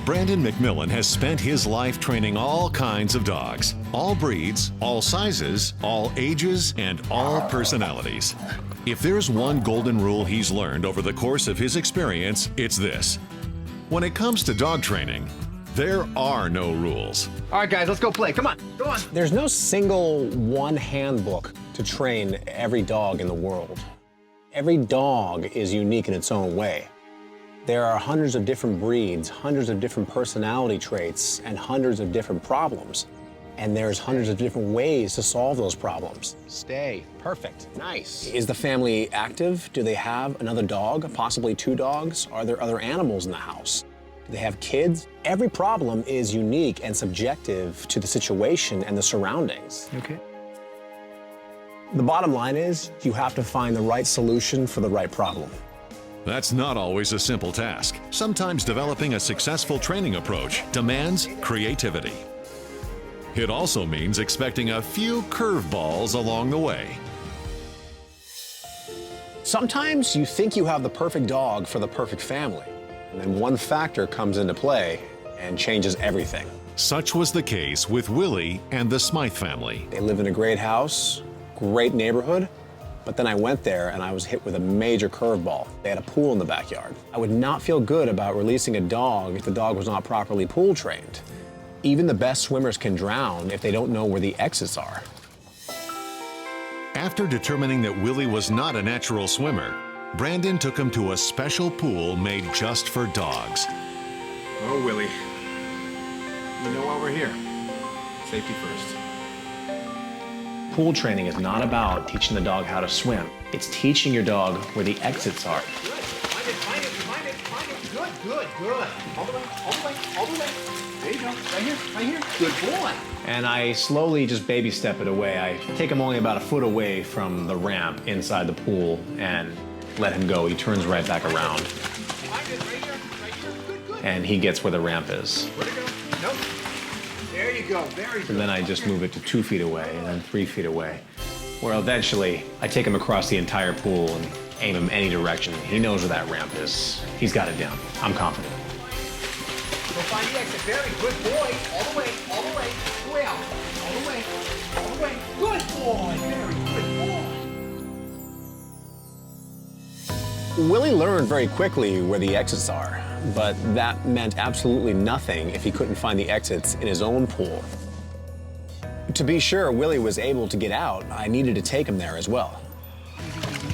Brandon McMillan has spent his life training all kinds of dogs, all breeds, all sizes, all ages, and all personalities. If there's one golden rule he's learned over the course of his experience, it's this. When it comes to dog training, there are no rules. All right, guys, let's go play. Come on, go on. There's no single one handbook to train every dog in the world. Every dog is unique in its own way. There are hundreds of different breeds, hundreds of different personality traits, and hundreds of different problems. And there's hundreds of different ways to solve those problems. Stay. Perfect. Nice. Is the family active? Do they have another dog, possibly two dogs? Are there other animals in the house? Do they have kids? Every problem is unique and subjective to the situation and the surroundings. Okay. The bottom line is you have to find the right solution for the right problem. That's not always a simple task. Sometimes developing a successful training approach demands creativity. It also means expecting a few curveballs along the way. Sometimes you think you have the perfect dog for the perfect family, and then one factor comes into play and changes everything. Such was the case with Willie and the Smythe family. They live in a great house, great neighborhood, but then I went there and I was hit with a major curveball. They had a pool in the backyard. I would not feel good about releasing a dog if the dog was not properly pool trained. Even the best swimmers can drown if they don't know where the exits are. After determining that Willie was not a natural swimmer, Brandon took him to a special pool made just for dogs. Oh, Willie. You know why we're here. Safety first. Pool training is not about teaching the dog how to swim. It's teaching your dog where the exits are. Good. Find it. Good. All the way. There you go. Right here. Good boy. And I slowly just baby step it away. I take him only about a foot away from the ramp inside the pool and let him go. He turns right back around. Find it. Right here. Good. And he gets where the ramp is. Where'd it go? Nope. There you go. Very good. And then I just move it to 2 feet away and then 3 feet away, where eventually I take him across the entire pool and aim him any direction. He knows where that ramp is. He's got it down. I'm confident. Go find the exit. Very good boy. All the way. Way out. All the way. Good boy. Very good boy. Willie learned very quickly where the exits are, but that meant absolutely nothing if he couldn't find the exits in his own pool. To be sure Willie was able to get out, I needed to take him there as well.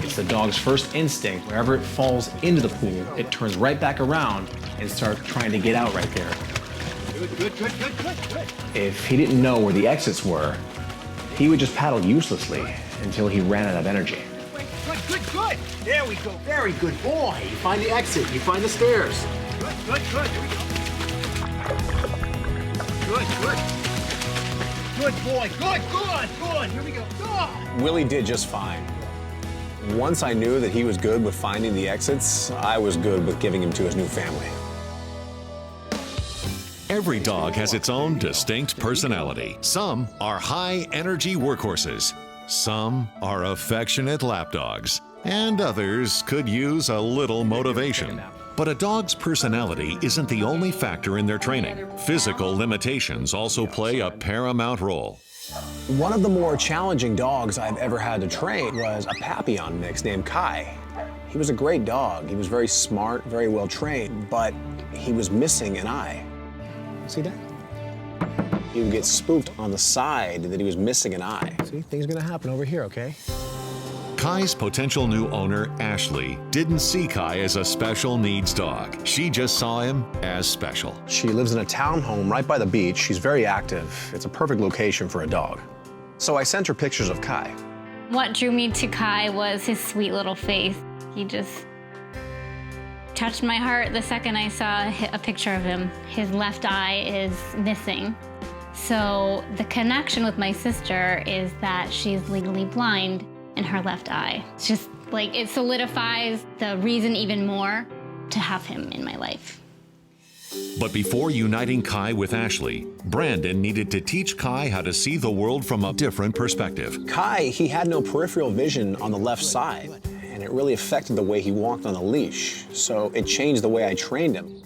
It's the dog's first instinct. Wherever it falls into the pool, it turns right back around and starts trying to get out right there. Good. If he didn't know where the exits were, he would just paddle uselessly until he ran out of energy. Good. There we go. Very good boy. You find the exit. You find the stairs. Good. Here we go. Good boy. Good. Here we go. Good. Willie did just fine. Once I knew that he was good with finding the exits, I was good with giving him to his new family. Every dog has its own distinct personality. Some are high-energy workhorses. Some are affectionate lapdogs. And others could use a little motivation. But a dog's personality isn't the only factor in their training. Physical limitations also play a paramount role. One of the more challenging dogs I've ever had to train was a Papillon mix named Kai. He was a great dog. He was very smart, very well trained, but he was missing an eye. See that? He would get spooked on the side that he was missing an eye. See, things are gonna happen over here, okay? Kai's potential new owner, Ashley, didn't see Kai as a special needs dog. She just saw him as special. She lives in a townhome right by the beach. She's very active. It's a perfect location for a dog. So I sent her pictures of Kai. What drew me to Kai was his sweet little face. He just touched my heart the second I saw a picture of him. His left eye is missing. So the connection with my sister is that she's legally blind in her left eye. It's just like, it solidifies the reason even more to have him in my life. But before uniting Kai with Ashley, Brandon needed to teach Kai how to see the world from a different perspective. Kai, he had no peripheral vision on the left side, and it really affected the way he walked on a leash. So it changed the way I trained him.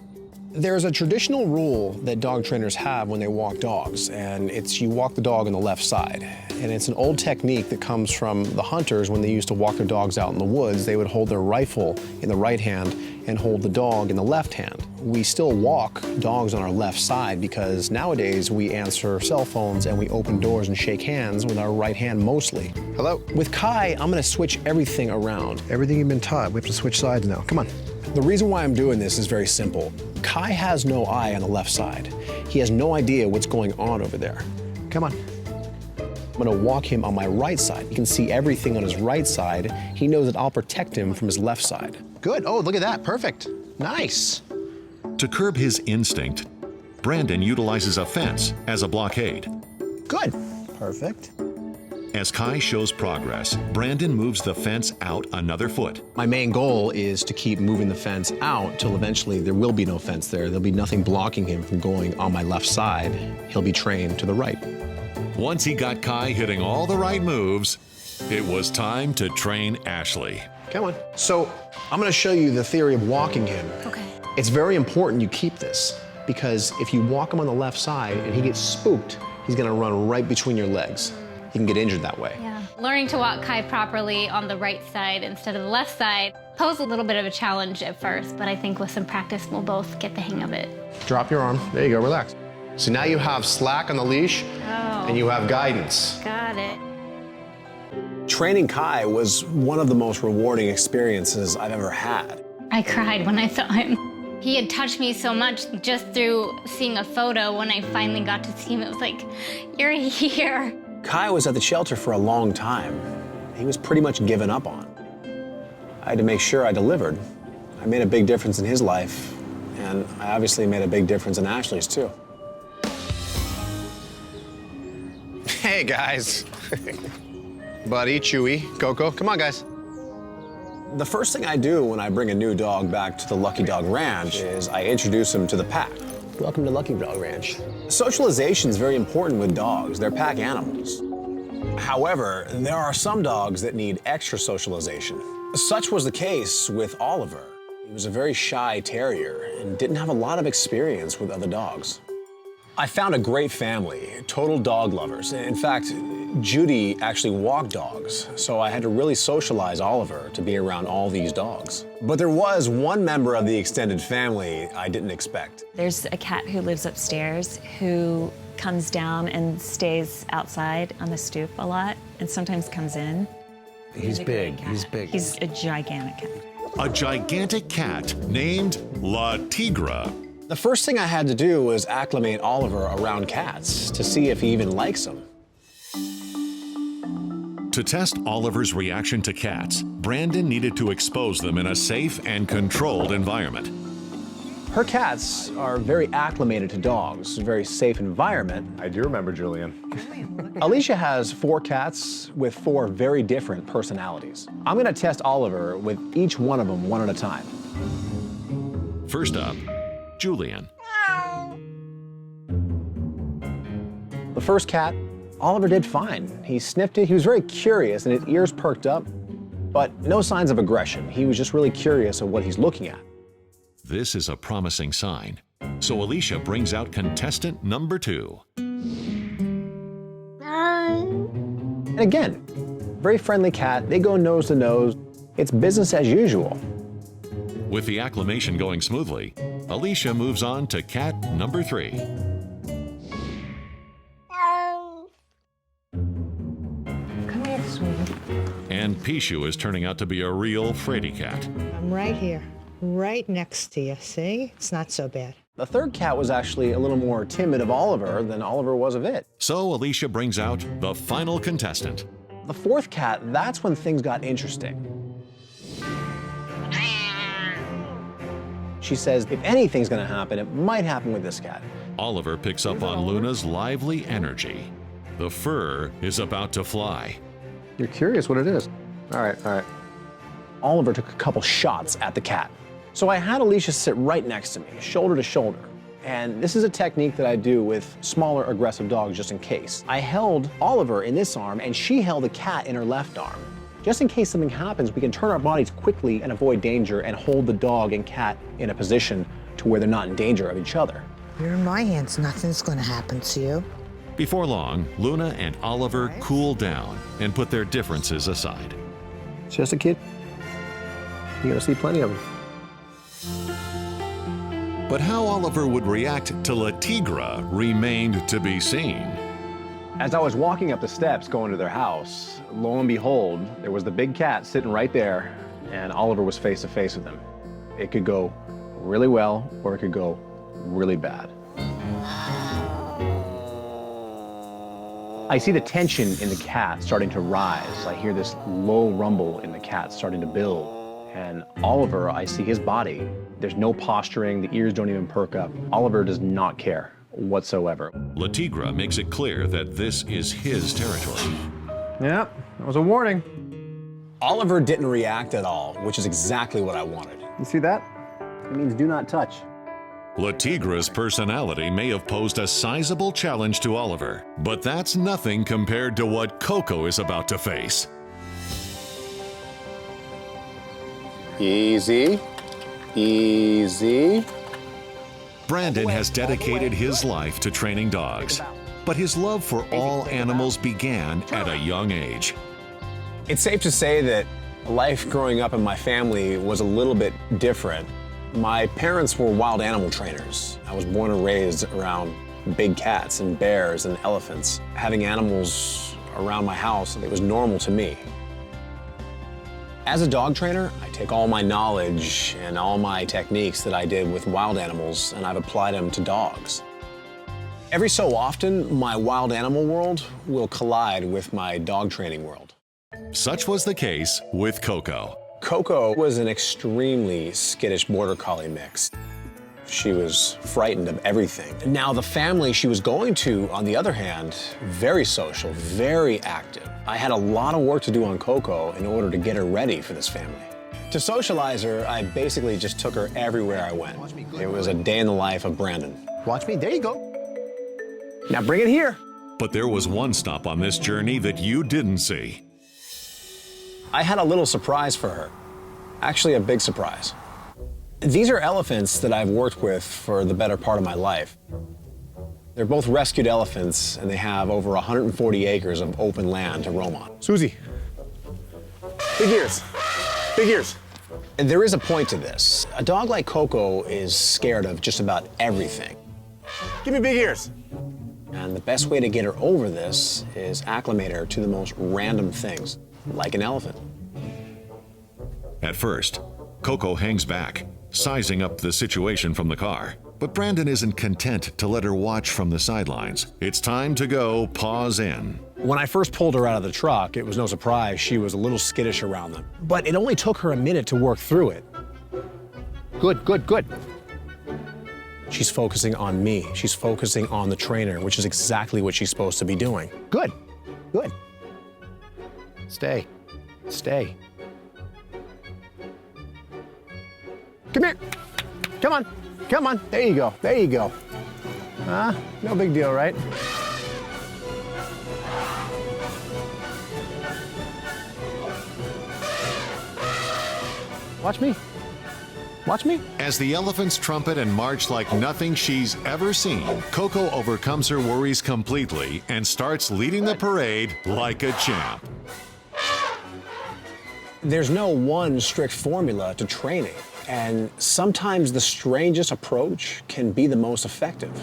There's a traditional rule that dog trainers have when they walk dogs, and it's you walk the dog on the left side. And it's an old technique that comes from the hunters when they used to walk their dogs out in the woods. They would hold their rifle in the right hand and hold the dog in the left hand. We still walk dogs on our left side because nowadays we answer cell phones and we open doors and shake hands with our right hand mostly. Hello. With Kai, I'm gonna switch everything around. Everything you've been taught, we have to switch sides now. Come on. The reason why I'm doing this is very simple. Kai has no eye on the left side. He has no idea what's going on over there. Come on. I'm gonna walk him on my right side. He can see everything on his right side. He knows that I'll protect him from his left side. Good, oh, look at that, perfect. Nice. To curb his instinct, Brandon utilizes a fence as a blockade. Good, perfect. As Kai shows progress, Brandon moves the fence out another foot. My main goal is to keep moving the fence out till eventually there will be no fence there. There'll be nothing blocking him from going on my left side. He'll be trained to the right. Once he got Kai hitting all the right moves, it was time to train Ashley. Come on. So I'm gonna show you the theory of walking him. Okay. It's very important you keep this because if you walk him on the left side and he gets spooked, he's gonna run right between your legs. He can get injured that way. Yeah. Learning to walk Kai properly on the right side instead of the left side posed a little bit of a challenge at first, but I think with some practice, we'll both get the hang of it. Drop your arm. There you go, relax. So now you have slack on the leash and you have guidance. Got it. Training Kai was one of the most rewarding experiences I've ever had. I cried when I saw him. He had touched me so much just through seeing a photo. When I finally got to see him, it was like, you're here. Kai was at the shelter for a long time. He was pretty much given up on. I had to make sure I delivered. I made a big difference in his life, and I obviously made a big difference in Ashley's too. Hey guys. Buddy, Chewy, Coco, come on guys. The first thing I do when I bring a new dog back to the Lucky Dog Ranch is I introduce him to the pack. Welcome to Lucky Dog Ranch. Socialization is very important with dogs. They're pack animals. However, there are some dogs that need extra socialization. Such was the case with Oliver. He was a very shy terrier and didn't have a lot of experience with other dogs. I found a great family, total dog lovers. In fact, Judy actually walked dogs, so I had to really socialize Oliver to be around all these dogs. But there was one member of the extended family I didn't expect. There's a cat who lives upstairs who comes down and stays outside on the stoop a lot and sometimes comes in. He's big, he's big. He's a gigantic cat. A gigantic cat named La Tigra. The first thing I had to do was acclimate Oliver around cats to see if he even likes them. To test Oliver's reaction to cats, Brandon needed to expose them in a safe and controlled environment. Her cats are very acclimated to dogs, a very safe environment. I do remember Julian. Alicia has 4 cats with 4 very different personalities. I'm gonna test Oliver with each one of them one at a time. First up, Julian. The first cat, Oliver did fine. He sniffed it, he was very curious and his ears perked up, but no signs of aggression. He was just really curious of what he's looking at. This is a promising sign. So Alicia brings out contestant number 2. And again, very friendly cat. They go nose to nose. It's business as usual. With the acclimation going smoothly, Alicia moves on to cat number 3. Come here, sweetie. And Pishu is turning out to be a real fraidy cat. I'm right here, right next to you. See? It's not so bad. The third cat was actually a little more timid of Oliver than Oliver was of it. So Alicia brings out the final contestant. The fourth cat, that's when things got interesting. She says, if anything's gonna happen, it might happen with this cat. Oliver picks up on Luna's lively energy. The fur is about to fly. You're curious what it is. All right, all right. Oliver took a couple shots at the cat. So I had Alicia sit right next to me, shoulder to shoulder. And this is a technique that I do with smaller aggressive dogs just in case. I held Oliver in this arm and she held the cat in her left arm. Just in case something happens, we can turn our bodies quickly and avoid danger and hold the dog and cat in a position to to where they're not in danger of each other. You're in my hands. Nothing's going to happen to you. Before long, Luna and Oliver cool down and put their differences aside. It's just a kid. You're gonna see plenty of them. But how Oliver would react to La Tigra remained to be seen. As I was walking up the steps going to their house, lo and behold, there was the big cat sitting right there, and Oliver was face to face with him. It could go really well, or it could go really bad. I see the tension in the cat starting to rise. I hear this low rumble in the cat starting to build. And Oliver, I see his body. There's no posturing, the ears don't even perk up. Oliver does not care whatsoever. La Tigra makes it clear that this is his territory. Yeah, that was a warning. Oliver didn't react at all, which is exactly what I wanted. You see that? It means do not touch. La Tigra's personality may have posed a sizable challenge to Oliver, but that's nothing compared to what Coco is about to face. Easy, easy. Brandon has dedicated his life to training dogs, but his love for all animals began at a young age. It's safe to say that life growing up in my family was a little bit different. My parents were wild animal trainers. I was born and raised around big cats and bears and elephants. Having animals around my house, it was normal to me. As a dog trainer, I take all my knowledge and all my techniques that I did with wild animals and I've applied them to dogs. Every so often, my wild animal world will collide with my dog training world. Such was the case with Coco. Coco was an extremely skittish border collie mix. She was frightened of everything. Now, the family she was going to, on the other hand, very social, very active. I had a lot of work to do on Coco in order to get her ready for this family. To socialize her, I basically just took her everywhere I went. It was a day in the life of Brandon. Watch me. There you go. Now bring it here. But there was one stop on this journey that you didn't see. I had a little surprise for her. Actually, a big surprise. These are elephants that I've worked with for the better part of my life. They're both rescued elephants, and they have over 140 acres of open land to roam on. Susie, big ears, big ears. And there is a point to this. A dog like Coco is scared of just about everything. Give me big ears. And the best way to get her over this is acclimate her to the most random things, like an elephant. At first, Coco hangs back, sizing up the situation from the car. But Brandon isn't content to let her watch from the sidelines. It's time to go paws in. When I first pulled her out of the truck, it was no surprise she was a little skittish around them. But it only took her a minute to work through it. Good, good, good. She's focusing on me. She's focusing on the trainer, which is exactly what she's supposed to be doing. Good, good. Stay, stay. Come here. Come on. Come on. There you go. There you go. No big deal, right? Watch me. Watch me. As the elephants trumpet and march like nothing she's ever seen, Coco overcomes her worries completely and starts leading the parade like a champ. There's no one strict formula to training, and sometimes the strangest approach can be the most effective.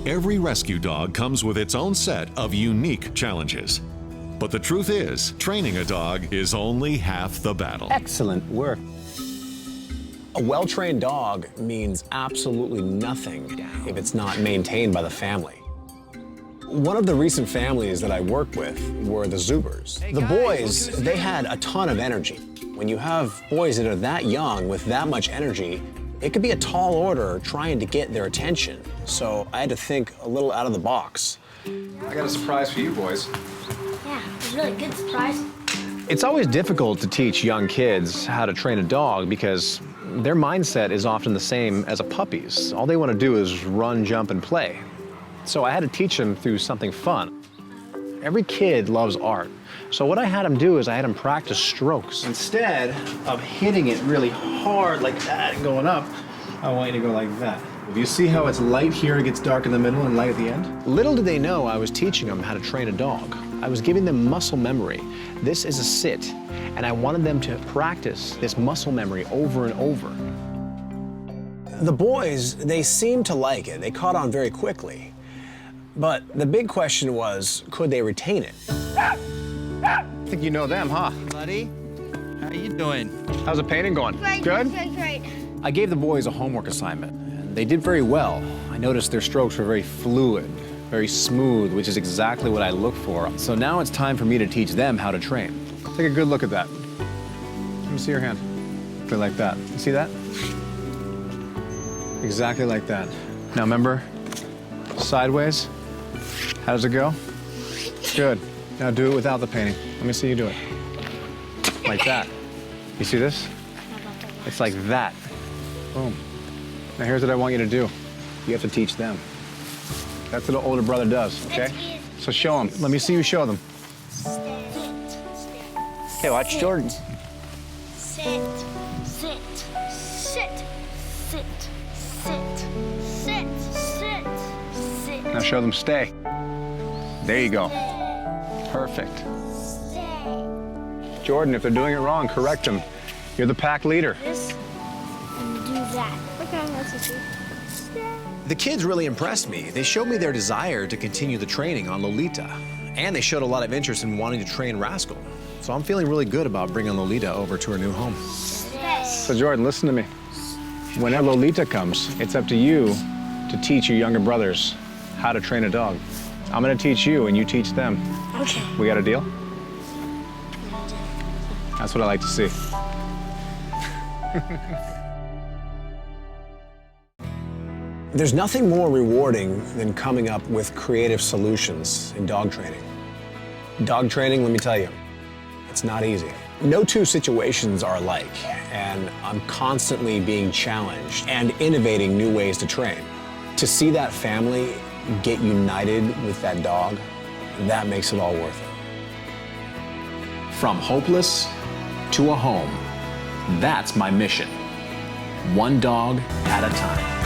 Every rescue dog comes with its own set of unique challenges. But the truth is, training a dog is only half the battle. Excellent work. A well-trained dog means absolutely nothing if it's not maintained by the family. One of the recent families that I worked with were the Zubers. The boys, they had a ton of energy. When you have boys that are that young with that much energy, it could be a tall order trying to get their attention. So I had to think a little out of the box. I got a surprise for you boys. Yeah, it's a really good surprise. It's always difficult to teach young kids how to train a dog because their mindset is often the same as a puppy's. All they want to do is run, jump, and play. So I had to teach them through something fun. Every kid loves art. So what I had him do is I had him practice strokes. Instead of hitting it really hard like that and going up, I want you to go like that. You see how it's light here, it gets dark in the middle and light at the end? Little did they know I was teaching them how to train a dog. I was giving them muscle memory. This is a sit, and I wanted them to practice this muscle memory over and over. The boys, they seemed to like it. They caught on very quickly. But the big question was, could they retain it? I think you know them, huh? Buddy, how you doing? How's the painting going? Great, Good? great. I gave the boys a homework assignment, and they did very well. I noticed their strokes were very fluid, very smooth, which is exactly what I look for. So now it's time for me to teach them how to train. Take a good look at that. Let me see your hand. Put it like that. You see that? Exactly like that. Now remember, sideways. How does it go? Good. Now do it without the painting. Let me see you do it. Like that. You see this? It's like that. Boom. Now here's what I want you to do. You have to teach them. That's what an older brother does, okay? So show them. Let me see you show them. Okay, watch Jordan. Sit, sit, sit, sit, sit, sit, sit, sit. Now show them stay. There you go. Perfect. Stay. Jordan, if they're doing it wrong, correct them. You're the pack leader. This and do that. Okay, that's what you. Stay. The kids really impressed me. They showed me their desire to continue the training on Lolita, and they showed a lot of interest in wanting to train Rascal. So I'm feeling really good about bringing Lolita over to her new home. Stay. So Jordan, listen to me. Whenever Lolita comes, it's up to you to teach your younger brothers how to train a dog. I'm gonna teach you and you teach them. Okay. We got a deal? That's what I like to see. There's nothing more rewarding than coming up with creative solutions in dog training. Dog training, let me tell you, it's not easy. No two situations are alike, and I'm constantly being challenged and innovating new ways to train. To see that family get united with that dog, that makes it all worth it. From hopeless to a home, that's my mission. One dog at a time.